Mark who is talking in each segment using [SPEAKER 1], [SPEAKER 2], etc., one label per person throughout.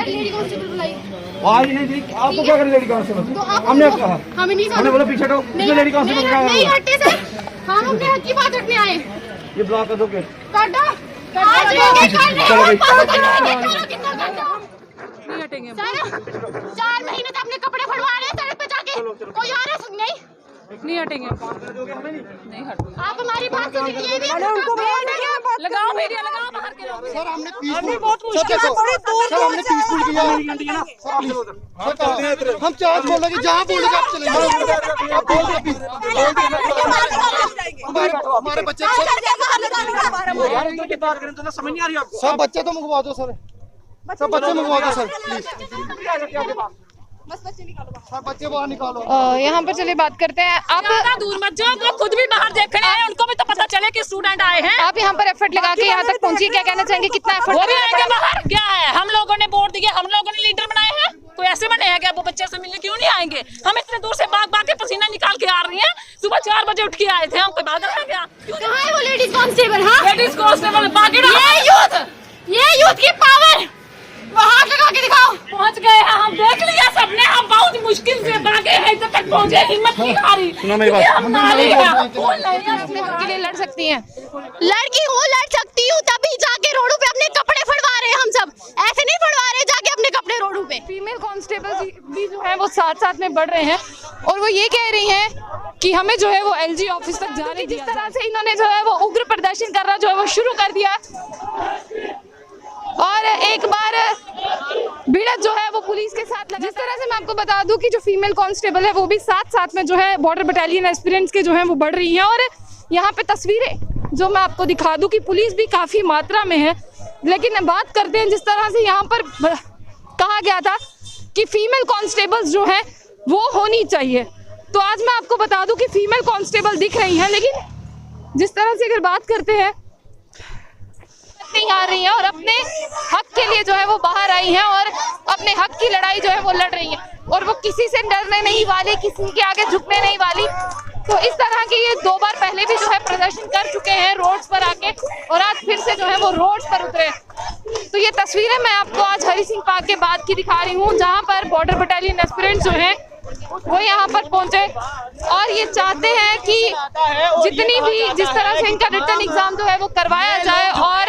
[SPEAKER 1] Lady constable बुलाई।
[SPEAKER 2] आज नहीं थी, आपको क्या करें लेडी कांस्टेबल? हमने कहा,
[SPEAKER 1] हमें नहीं
[SPEAKER 2] हमने बोला पीछे हटो, इसमें लेडी कांस्टेबल क्या
[SPEAKER 1] नहीं
[SPEAKER 2] करेगा?
[SPEAKER 1] हटते सर, हम अपने हक की बात रखने आए।
[SPEAKER 2] ये ब्लॉक कर दोगे?
[SPEAKER 1] कर दो। आज लोगे कर रहे हो, कितना कर दो।
[SPEAKER 3] नहीं हटेंगे हम।
[SPEAKER 1] सर 4 महीने से अपने कपड़े फड़वा रहे हैं सड़क पे जाके, कोई आ रहा सुन नहीं।
[SPEAKER 3] नहीं हटेंगे हम। नहीं हट
[SPEAKER 1] आप हमारी बात सुनिए, ये भी
[SPEAKER 3] लगाओ मीडिया लगाओ बाहर के लोग।
[SPEAKER 4] सर हमने पीसफुल
[SPEAKER 3] बहुत मुश्किल से बड़ी दूर
[SPEAKER 4] सर हमने पीसफुल किया। हम चार्ज बोल रहे कि जहाँ बोलेगा आप चले जाओ। आप बोल रहे हमारे बच्चे
[SPEAKER 2] समझ नहीं आ रही आपको?
[SPEAKER 4] सब बच्चे तो मंगवा दो सर, सब बच्चे मंगवा दो सर प्लीज। सर बच्चे बाहर निकालो।
[SPEAKER 5] यहाँ पर चलिए बात करते हैं। आप
[SPEAKER 3] ज्यादा दूर मत जाओ, वो खुद भी बाहर देख रहे हैं, उनको भी तो पता चले कि स्टूडेंट आए हैं।
[SPEAKER 5] आप यहाँ पर एफर्ट लगा के यहाँ तक पहुँची, क्या कहना चाहेंगे? कितना एफर्ट
[SPEAKER 3] वो भी आएंगे बाहर? क्या है, हम लोगों ने वोट दिया, हम लोगों ने लीडर बनाए हैं, कोई ऐसे बने हैं क्या वो बच्चे से मिलने क्यों नहीं आएंगे? हम इतने दूर से भाग भाग के पसीना निकाल के आ रही हैं, सुबह 4 बजे उठ के आए थे, हम कोई पागल है क्या?
[SPEAKER 1] कहाँ है वो लेडीज कांस्टेबल? हाँ
[SPEAKER 3] लेडीज कांस्टेबल बाकी
[SPEAKER 1] ये यूथ की पावर, वो हाथ लगा के दिखाओ।
[SPEAKER 3] पहुंच गए हैं, हम देख लिया सबने, हम बहुत मुश्किल से भागे हैं, इधर तक पहुंचे, हिम्मत नहीं हारी।
[SPEAKER 2] सुनो मेरी बात।
[SPEAKER 3] हम नारी हैं, फूल नहीं हैं।
[SPEAKER 5] अपने हक के लिए लड़ सकती हैं।
[SPEAKER 1] लड़की हूँ, लड़ सकती हूँ, तभी जाके रोडों पे अपने कपड़े फड़वा रहे हैं हम सब, ऐसे नहीं फड़वा रहे जाके अपने कपड़े रोडों पे।
[SPEAKER 5] फीमेल कांस्टेबल भी जो है वो साथ साथ में बढ़ रहे हैं और वो ये कह रही हैं कि हमें जो है वो एलजी ऑफिस तक जाने, जिस तरह से इन्होंने जो है वो उग्र प्रदर्शन करना जो है वो शुरू कर दिया और एक बार भिड़त जो है वो पुलिस के साथ लगा। जिस तरह से मैं आपको बता दूं कि जो फीमेल कांस्टेबल है वो भी साथ साथ में जो है बॉर्डर बटालियन एस्पिरेंट्स के जो है वो बढ़ रही हैं और यहाँ पे तस्वीरें जो मैं आपको दिखा दूं कि पुलिस भी काफ़ी मात्रा में है। लेकिन बात करते हैं जिस तरह से यहाँ पर कहा गया था कि फीमेल कांस्टेबल्स जो है वो होनी चाहिए, तो आज मैं आपको बता दूं कि फीमेल कांस्टेबल दिख रही हैं, लेकिन जिस तरह से अगर बात करते हैं नहीं आ रही हैं और अपने हक के लिए जो है वो बाहर आई हैं और अपने हक की लड़ाई जो है वो लड़ रही हैं और वो किसी से डरने नहीं वाली, किसी के आगे झुकने नहीं वाली। तो इस तरह के ये 2 बार पहले भी जो है प्रदर्शन कर चुके हैं रोड्स पर आके और आज फिर से जो है वो रोड्स पर उतरे। तो ये तस्वीरें मैं आपको आज हरि सिंह पार्क के बाद की दिखा रही हूँ, जहाँ पर बॉर्डर बटालियन एस्पिरेंट्स जो हैं वो यहाँ पर पहुंचे और ये चाहते हैं कि जितनी भी जिस तरह से इनका रिटर्न एग्जाम जो है वो करवाया जाए और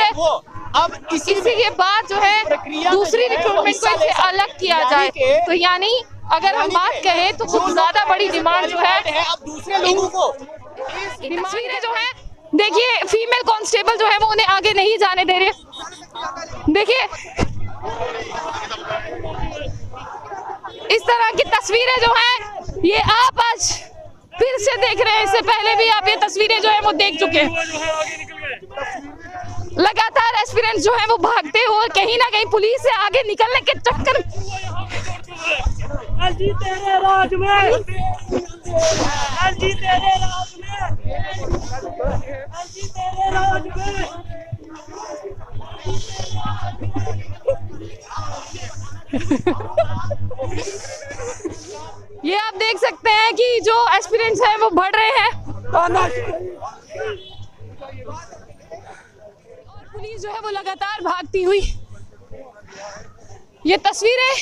[SPEAKER 5] अब इसी के बाद जो है दूसरी रिक्रूटमेंट को इससे अलग किया जाए। तो यानी अगर हम बात कहें तो कुछ ज्यादा बड़ी डिमांड जो है
[SPEAKER 4] अब दूसरे लोगों को
[SPEAKER 5] तस्वीरें जो है देखिए फीमेल कांस्टेबल जो है वो उन्हें आगे नहीं जाने दे रहे। देखिए इस तरह की तस्वीरें जो हैं ये आप आज फिर से देख रहे हैं, इससे पहले भी आप ये तस्वीरें जो है वो देख चुके हैं। लगातार एस्पिरेंट्स जो है वो भागते हुए कहीं ना कहीं पुलिस से आगे निकलने के चक्कर
[SPEAKER 6] एलजी तेरे राज में, एलजी तेरे राज में, एलजी तेरे राज में।
[SPEAKER 5] ये आप देख सकते हैं कि जो एस्पिरेंट्स हैं वो बढ़ रहे हैं और पुलिस जो है वो लगातार भागती हुई। ये तस्वीरें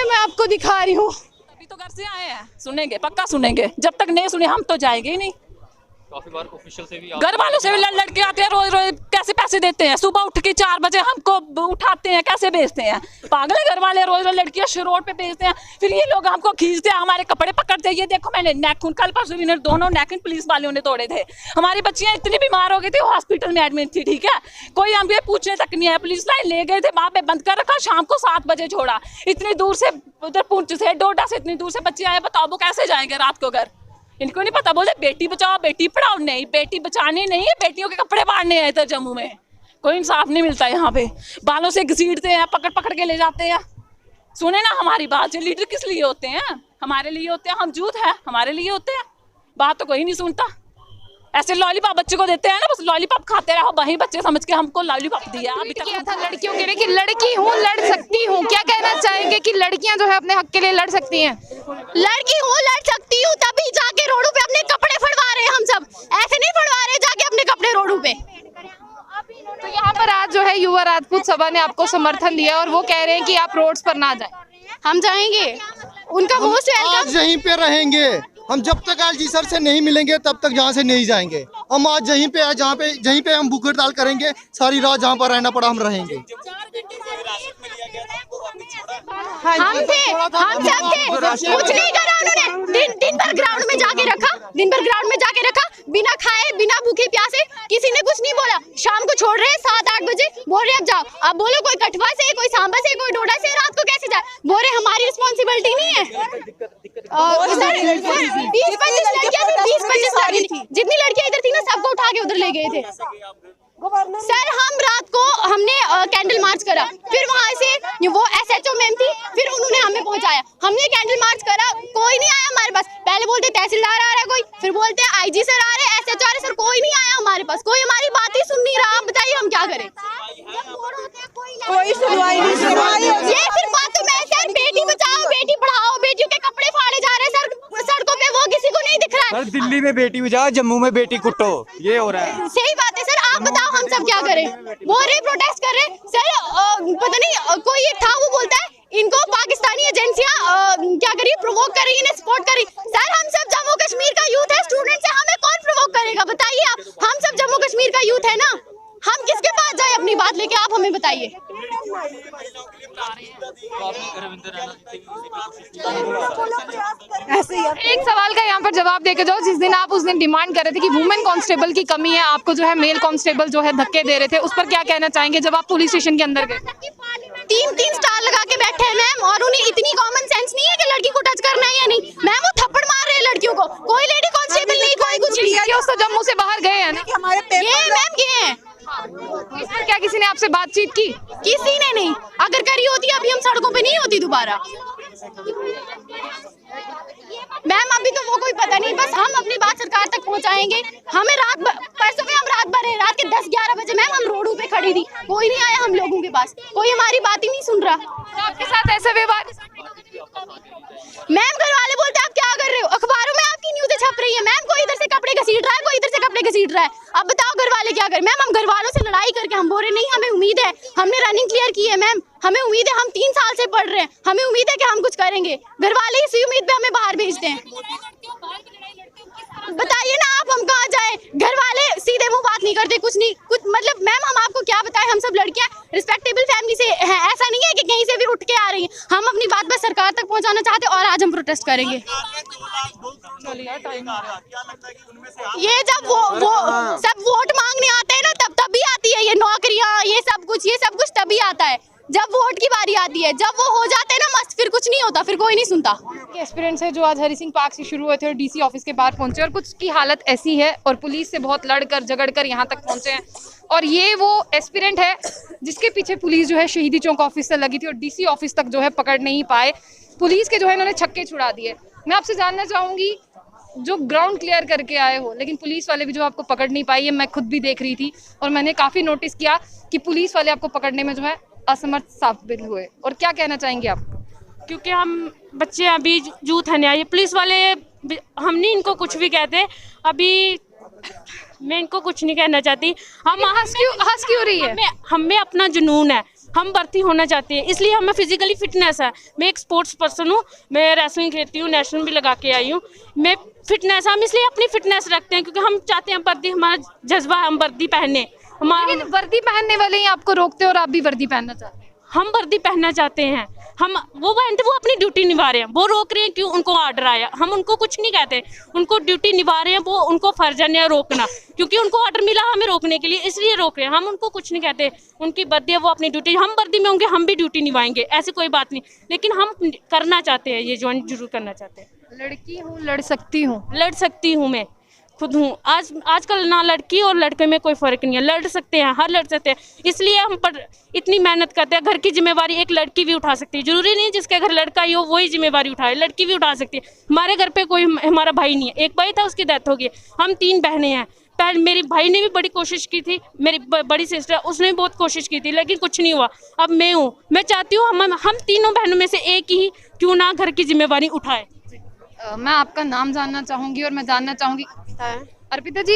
[SPEAKER 5] मैं आपको दिखा रही हूँ।
[SPEAKER 3] अभी तो घर से आए हैं, सुनेंगे पक्का सुनेंगे, जब तक नहीं सुने हम तो जाएंगे ही नहीं।
[SPEAKER 7] काफी बार ऑफिशियल से भी
[SPEAKER 3] घर वालों से भी लड़ के आते हैं, रोज रोज कैसे पैसे देते हैं, सुबह उठ के 4 बजे हमको उठाते हैं, कैसे बेचते हैं? पागल है घर वाले, रोज रोज लड़कियां रोड पे बेचते हैं, फिर ये लोग हमको खींचते हैं, हमारे कपड़े पकड़ते हैं। ये देखो मैंने नाखून कल परसों भी दोनों नाखून पुलिस वालों ने तोड़े थे। हमारी बच्चियां इतनी बीमार हो गई थी, हॉस्पिटल में एडमिट थी, ठीक है, कोई हम ये पूछने तक नहीं है। पुलिस लाइन ले गए थे, वहां पे बंद कर रखा, शाम को 7 बजे छोड़ा। इतनी दूर से उधर पुंछ से डोडा से इतनी दूर से बच्चे आए, बताओ वो कैसे जाएंगे रात को घर? इनको नहीं पता, बोलते बेटी बचाओ बेटी पढ़ाओ। नहीं, बेटी बचानी नहीं है, बेटियों के कपड़े फाड़ने हैं इधर जम्मू में। कोई इंसाफ नहीं मिलता यहाँ पे, बालों से घसीटते हैं, पकड़ पकड़ के ले जाते हैं। सुने ना हमारी बात, ये लीडर किस लिए होते हैं? हमारे लिए होते हैं, हम जूत है हमारे लिए होते हैं, बात तो कोई नहीं सुनता। ऐसे लॉलीपॉप बच्चे को देते हैं ना, बस लॉलीपॉप खाते रहो, वही बच्चे समझ के हमको लॉलीपॉप दिया। अभी तक
[SPEAKER 5] किया था लड़कियों के लिए कि लड़की हूँ लड़ सकती हूँ, क्या कहना चाहेंगे कि लड़कियां जो है अपने हक के लिए लड़ सकती हैं?
[SPEAKER 1] लड़की हूँ, लड़ सकती हूँ, तभी जाके रोडों पे अपने कपड़े फड़वा रहे हैं हम सब, ऐसे नहीं फड़वा रहे जाके अपने कपड़े रोडों पे।
[SPEAKER 5] तो तो यहाँ पर आज जो है युवा राजपूत सभा ने आपको समर्थन दिया और वो कह रहे हैं कि आप रोड्स पर ना जाएं।
[SPEAKER 1] हम जाएंगे, उनका मोस्ट वेलकम।
[SPEAKER 4] आज यहीं पे रहेंगे हम, जब तक एलजी सर से नहीं मिलेंगे तब तक यहाँ से नहीं जाएंगे। हम आज यहीं पे जहीं पे हम भूख हड़ताल करेंगे, सारी रात जहाँ पर रहना पड़ा हम रहेंगे।
[SPEAKER 1] हम थे, हम सब थे, कुछ नहीं करा उन्होंने। दिन भर ग्राउंड में जाके रखा, बिना खाए बिना भूखे प्यासे, किसी ने कुछ नहीं बोला। शाम को छोड़ रहे हैं 7-8 बजे, बोल रहे अब जाओ। अब बोलो कोई कठवा से, कोई सांबा से, कोई डोडा से, रात को कैसे जाए? बोल रहे हमारी रिस्पॉन्सिबिलिटी नहीं है। 20-25 लड़कियां, जितनी लड़कियां इधर थी ना सबको उठा के उधर ले गए थे सर। हम रात को हमने कैंडल मार्च करा, फिर वहाँ से वो SHO मैम थी, फिर उन्होंने हमें पहुँचाया। हमने कैंडल मार्च करा, कोई नहीं आया हमारे पास। पहले बोलते तहसीलदार आ रहा है कोई, फिर बोलते IG सर आ रहे हैं, SHO आ रहे, सर कोई नहीं आया हमारे पास, कोई हमारी बात ही सुन नहीं रहा। आप बताइए हम क्या करें? कोई सुनवाई नहीं। ये सिर्फ बातों में सर, बेटी बचाओ बेटी पढ़ाओ, बेटियों के कपड़े फाड़े जा रहे हैं सर सड़कों पे, वो किसी को नहीं दिख रहा है।
[SPEAKER 2] सर दिल्ली में बेटी बचाओ, जम्मू में बेटी कुटो, ये हो रहा है।
[SPEAKER 1] सही बात है सर, आप बताओ हम सब क्या करें? बोल रहे प्रोटेस्ट कर रहे सर। पता नहीं कोई एक था, वो बोलता है इनको पाकिस्तानी एजेंसियां क्या करी, प्रोवोक कर रही, इन्हें सपोर्ट कर रही। सर हम सब जम्मू कश्मीर का यूथ है, स्टूडेंट्स है, हमें कौन प्रोवोक करेगा बताइए आप? हम सब जम्मू कश्मीर का यूथ है ना, हम किसके पास जाए अपनी बात लेके? आप हमें बताइए।
[SPEAKER 5] एक सवाल का यहाँ पर जवाब देके जाओ। जिस दिन आप उस दिन डिमांड कर रहे थे कि वुमेन कांस्टेबल की कमी है, आपको जो है मेल कांस्टेबल जो है धक्के दे रहे थे, उस पर क्या कहना चाहेंगे जब आप पुलिस स्टेशन के अंदर गए?
[SPEAKER 1] 3 स्टार लगा के बैठे हैं मैम, और उन्हें इतनी कॉमन सेंस नहीं है कि लड़की को टच करना है या नहीं। मैम वो थप्पड़ मार रहे हैं लड़कियों को, कोई लेडी कांस्टेबल नहीं, कोई कुछ नहीं।
[SPEAKER 5] तो जम्मू से बाहर गए हैं ना?
[SPEAKER 1] ये मैम गए हैं।
[SPEAKER 5] इस पर क्या किसी ने आपसे बातचीत की?
[SPEAKER 1] किसी ने नहीं। अगर करी होती अभी हम सड़कों पे नहीं होती दोबारा। मैम अभी तो वो कोई पता नहीं, बस हम अपनी बात सरकार तक पहुंचाएंगे। हमें परसों में हम रात भर रात के 10-11 बजे मैम हम रोडों पे खड़ी थी, कोई नहीं आया हम लोगों के पास, कोई हमारी बात ही नहीं सुन रहा।
[SPEAKER 5] तो आपके साथ ऐसा व्यवहार?
[SPEAKER 1] मैम घर वाले बोलते आप क्या कर रहे हो, अखबारों में आपकी न्यूज़ें छप रही है। मैम कोई इधर से कपड़े घसीट रहा है, कोई इधर से कपड़े घसीट रहा है। अब बताओ घर वाले क्या करें? मैम हम घर वालों से लड़ाई करके हम बोल रहे नहीं, हमें उम्मीद है, हमने रनिंग क्लियर की है मैम, हमें उम्मीद है, हम 3 साल से पढ़ रहे हैं, हमें उम्मीद है कि हम कुछ करेंगे। घर वाले इसी उम्मीद पे हमें बाहर भेजते हैं। बताइए ना आप, हम कहाँ जाए? घर वाले सीधे मुंह बात नहीं करते, कुछ नहीं कुछ मतलब। मैम हम आपको क्या बताएं, हम सब लड़कियां रिस्पेक्टेबल फैमिली से हैं, ऐसा नहीं है कि कहीं से भी उठ के आ रही हैं। हम अपनी बात बस सरकार तक पहुंचाना चाहते हैं और आज हम प्रोटेस्ट करेंगे। ये जब वो सब वोट मांगने आते हैं ना, तभी आती है ये नौकरियां, ये सब कुछ तभी आता है जब वोट की बारी आती है। जब वो हो जाते हैं ना मस्त, फिर कुछ नहीं होता, फिर कोई नहीं सुनता।
[SPEAKER 5] एस्पिरेंट्स है जो आज हरि सिंह पार्क से शुरू हुए थे और DC ऑफिस के बाहर पहुंचे, और कुछ की हालत ऐसी है और पुलिस से बहुत लड़कर झगड़कर यहाँ तक पहुंचे हैं। और ये वो एस्पिरेंट है जिसके पीछे पुलिस जो है शहीदी चौक ऑफिस से लगी थी और DC ऑफिस तक जो है पकड़ नहीं पाए। पुलिस के जो है इन्होंने छक्के छुड़ा दिए। मैं आपसे जानना चाहूँगी, जो ग्राउंड क्लियर करके आए हो, लेकिन पुलिस वाले भी जो आपको पकड़ नहीं पाई है, मैं खुद भी देख रही थी और मैंने काफ़ी नोटिस किया कि पुलिस वाले आपको पकड़ने में जो है असमर्थ साबित हुए। और क्या कहना चाहेंगे आप?
[SPEAKER 8] क्योंकि हम बच्चे अभी यूथ है न्याय, पुलिस वाले हम नहीं इनको कुछ भी कहते। अभी मैं इनको कुछ नहीं कहना चाहती। हम हंस क्यों रही है? हमें अपना जुनून है, हम भर्ती होना चाहते हैं, इसलिए हमें फिजिकली फिटनेस है। मैं एक स्पोर्ट्स पर्सन हूँ, मैं रेसलिंग खेलती हूँ, नेशनल भी लगा के आई हूँ। मैं फिटनेस, हम इसलिए अपनी फिटनेस रखते हैं क्योंकि हम चाहते हैं वर्दी, हमारा जज्बा है हम वर्दी पहने।
[SPEAKER 5] लेकिन वर्दी पहनने वाले ही आपको रोकते हैं और आप भी वर्दी पहनना चाहते हैं।
[SPEAKER 8] हम वर्दी पहनना चाहते हैं, हम वो पहनते, वो अपनी ड्यूटी निभा रहे हैं, वो रोक रहे हैं क्यों? उनको ऑर्डर आया, हम उनको कुछ नहीं कहते, उनको ड्यूटी निभा रहे हैं, वो उनको फर्ज है रोकना, क्योंकि उनको ऑर्डर मिला हमें रोकने के लिए, इसलिए रोक रहे हैं। हम उनको कुछ नहीं कहते, उनकी वर्दी है, वो अपनी ड्यूटी, हम वर्दी में होंगे हम भी ड्यूटी निभाएंगे, ऐसी कोई बात नहीं। लेकिन हम करना चाहते हैं, ये ज्वाइन जरूर करना चाहते हैं।
[SPEAKER 5] लड़की हूँ, लड़ सकती हूँ
[SPEAKER 8] मैं खुद हूँ। आजकल ना लड़की और लड़के में कोई फ़र्क नहीं है, लड़ सकते हैं, हर लड़ सकते हैं, इसलिए हम पर इतनी मेहनत करते हैं। घर की जिम्मेवारी एक लड़की भी उठा सकती है, ज़रूरी नहीं जिसके घर लड़का ही हो वही जिम्मेवारी उठाए, लड़की भी उठा सकती है। हमारे घर पे कोई हमारा भाई नहीं है, एक भाई था उसकी डेथ हो गई, हम 3 बहनें हैं। पहले मेरे भाई ने भी बड़ी कोशिश की थी, मेरी बड़ी सिस्टर उसने भी बहुत कोशिश की थी, लेकिन कुछ नहीं हुआ। अब मैं हूँ, मैं चाहती हूँ हम तीनों बहनों में से एक ही क्यों ना घर की जिम्मेवारी उठाए।
[SPEAKER 5] मैं आपका नाम जानना चाहूँगी और मैं जानना चाहूँगी अर्पिता जी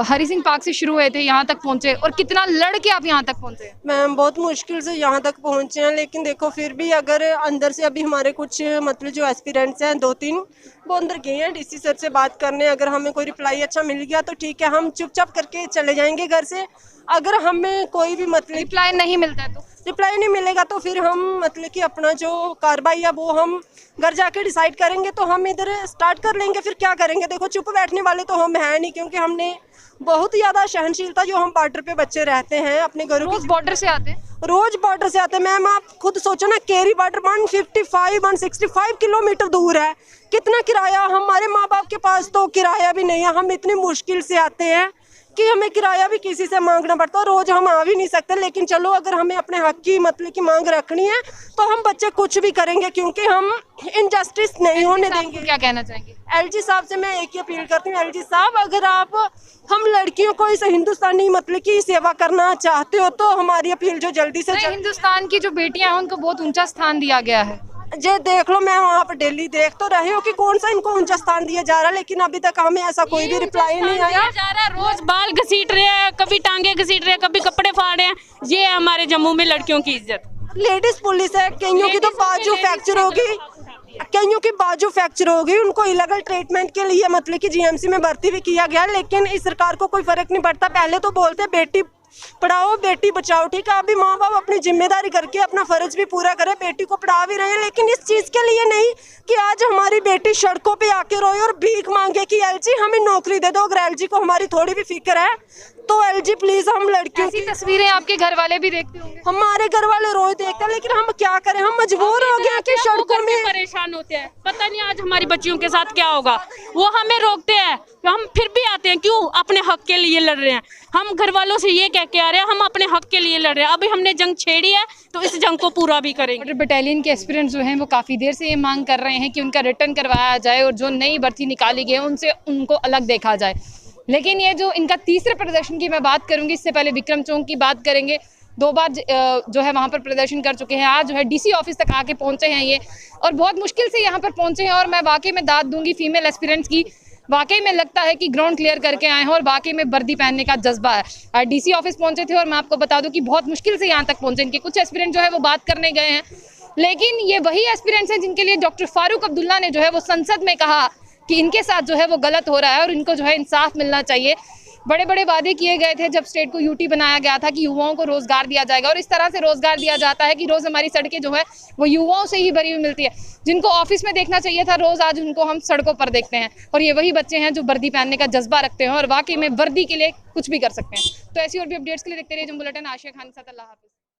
[SPEAKER 5] हरी सिंह पार्क से शुरू हुए थे, यहाँ तक पहुँचे, और कितना लड़ के आप यहाँ तक पहुँचे?
[SPEAKER 9] मैम बहुत मुश्किल से यहाँ तक पहुँचे हैं, लेकिन देखो फिर भी अगर अंदर से अभी हमारे कुछ मतलब जो एस्पिरेंट्स हैं 2-3 वो अंदर गए हैं डीसी सर से बात करने। अगर हमें कोई रिप्लाई अच्छा मिल गया तो ठीक है, हम चुपचाप करके चले जाएंगे घर से। अगर हमें कोई भी मतलब
[SPEAKER 5] रिप्लाई नहीं मिलता है तो
[SPEAKER 9] रिप्लाई नहीं मिलेगा तो फिर हम मतलब कि अपना जो कार्रवाई है वो हम घर जाके डिसाइड करेंगे। तो हम इधर स्टार्ट कर लेंगे, फिर क्या करेंगे। देखो चुप बैठने वाले तो हम हैं नहीं, क्योंकि हमने बहुत ज़्यादा सहनशीलता, जो हम बॉर्डर पे बच्चे रहते हैं अपने घरों की,
[SPEAKER 5] बॉर्डर से आते हैं,
[SPEAKER 9] रोज बॉर्डर से आते हैं। मैम आप खुद सोचो ना, केरी बॉर्डर 165 किलोमीटर दूर है। कितना किराया, हमारे माँ बाप के पास तो किराया भी नहीं है, हम इतनी मुश्किल से आते हैं कि हमें किराया भी किसी से मांगना पड़ता है। रोज हम आ भी नहीं सकते, लेकिन चलो अगर हमें अपने हक की मतलब की मांग रखनी है तो हम बच्चे कुछ भी करेंगे, क्योंकि हम इनजस्टिस नहीं होने देंगे।
[SPEAKER 5] क्या कहना चाहेंगे?
[SPEAKER 9] एलजी साहब से मैं एक ही अपील करती हूँ, एलजी साहब अगर आप हम लड़कियों को इस हिंदुस्तानी मतलब की सेवा करना चाहते हो तो हमारी अपील जो जल्दी से
[SPEAKER 5] हिंदुस्तान की जो बेटियां हैं उनको बहुत ऊंचा स्थान दिया गया है।
[SPEAKER 9] जे देख लो, मैं वहाँ पर डेली देख तो रहे हो कि कौन सा इनको ऊंचा स्थान दिया जा रहा है, लेकिन अभी तक हमें ऐसा कोई भी रिप्लाई नहीं आया।
[SPEAKER 8] जा रहा है, रोज बाल घसीट रहे हैं, कभी टांगे घसीट रहे हैं, कभी कपड़े फाड़ रहे हैं। ये है हमारे जम्मू में लड़कियों की इज्जत।
[SPEAKER 9] लेडीज पुलिस है, कईयों की तो बाजू फ्रैक्चर होगी, कईयों की बाजू फ्रैक्चर होगी, उनको इलीगल ट्रीटमेंट के लिए मतलब कि जीएमसी में भर्ती भी किया गया, लेकिन इस सरकार को कोई फर्क नहीं पड़ता। पहले तो बोलते बेटी पढ़ाओ बेटी बचाओ, ठीक है, अभी माँ बाप अपनी जिम्मेदारी करके अपना फर्ज भी पूरा करे, बेटी को पढ़ा भी रहे हैं, लेकिन इस चीज के लिए नहीं कि आज हमारी बेटी सड़कों पे आके रोए और भीख मांगे कि एलजी हमें नौकरी दे दो। अगर एलजी को हमारी थोड़ी भी फिक्र है तो एलजी प्लीज हम लड़कियों की
[SPEAKER 5] तस्वीरें आपके घर वाले भी देखते होंगे।
[SPEAKER 9] हमारे घर वाले रोज देखते हैं, लेकिन हम क्या करें, हम मजबूर हो गए कि सड़कों में
[SPEAKER 8] परेशान होते हैं। पता नहीं आज हमारी बच्चियों के साथ क्या होगा, वो हमें रोकते हैं, हम फिर भी आते हैं। क्यों? अपने हक के लिए लड़ रहे हैं। हम घर वालों से ये कह के आ रहे हैं, हम अपने हक के लिए लड़ रहे हैं। अभी हमने जंग छेड़ी है तो इस जंग को पूरा भी करेंगे।
[SPEAKER 5] बॉर्डर बटालियन के एस्पिरेंट्स जो हैं वो काफ़ी देर से ये मांग कर रहे हैं कि उनका रिटर्न करवाया जाए और जो नई भर्ती निकाली गई है उनसे उनको अलग देखा जाए। लेकिन ये जो इनका तीसरे प्रदर्शन की मैं बात करूंगी, इससे पहले विक्रम चौक की बात करेंगे। 2 बार जो है वहाँ पर प्रदर्शन कर चुके हैं, आज जो है डीसी ऑफिस तक आके पहुँचे हैं ये, और बहुत मुश्किल से यहाँ पर पहुँचे हैं। और मैं वाकई में दाद दूंगी फीमेल एस्पिरेंट्स की, वाकई में लगता है कि ग्राउंड क्लियर करके आए हैं और वाकई में वर्दी पहनने का जज्बा है। डीसी ऑफिस पहुँचे थे और मैं आपको बता दूँ कि बहुत मुश्किल से यहाँ तक पहुँचे। इनके कुछ एस्पिरेंट जो है वो बात करने गए हैं, लेकिन ये वही एस्पिरेंट्स हैं जिनके लिए डॉक्टर फारूक अब्दुल्ला ने जो है वो संसद में कहा कि इनके साथ जो है वो गलत हो रहा है और इनको जो है इंसाफ मिलना चाहिए। बड़े बड़े वादे किए गए थे जब स्टेट को यूटी बनाया गया था कि युवाओं को रोजगार दिया जाएगा, और इस तरह से रोजगार दिया जाता है कि रोज हमारी सड़कें जो है वो युवाओं से ही भरी हुई मिलती है। जिनको ऑफिस में देखना चाहिए था रोज, आज उनको हम सड़कों पर देखते हैं। और ये वही बच्चे हैं जो वर्दी पहनने का जज्बा रखते हैं और वाकई में वर्दी के लिए कुछ भी कर सकते हैं। तो ऐसी और भी अपडेट्स के लिए देखते रहिए जम्मू बुलेटिन। आशिया खान के साथ, अल्लाह हाफिज़।